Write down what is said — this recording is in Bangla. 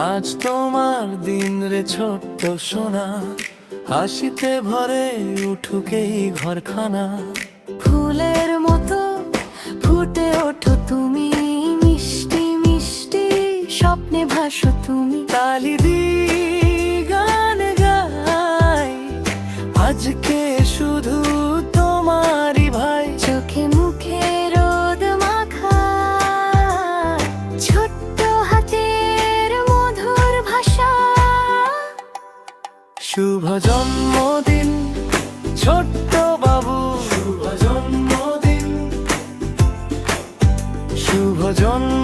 আজ তোমার দিন রে ছোট্ট সোনা, হাসিতে ভরে উঠুক এই ঘরখানা। ফুলের মতো ফুটে ওঠো তুমি, মিষ্টি মিষ্টি স্বপ্নে ভাসো তুমি। তালি দি গান গাই আজকে শুধু তোমারই ভাই। চোখে মুখে রোদ মাখা, ছোট্ট হাতের মধুর ভাষা। শুভ জন্মদিন ছোট্ট বাবু, শুভ জন্মদিন, শুভ জন্ম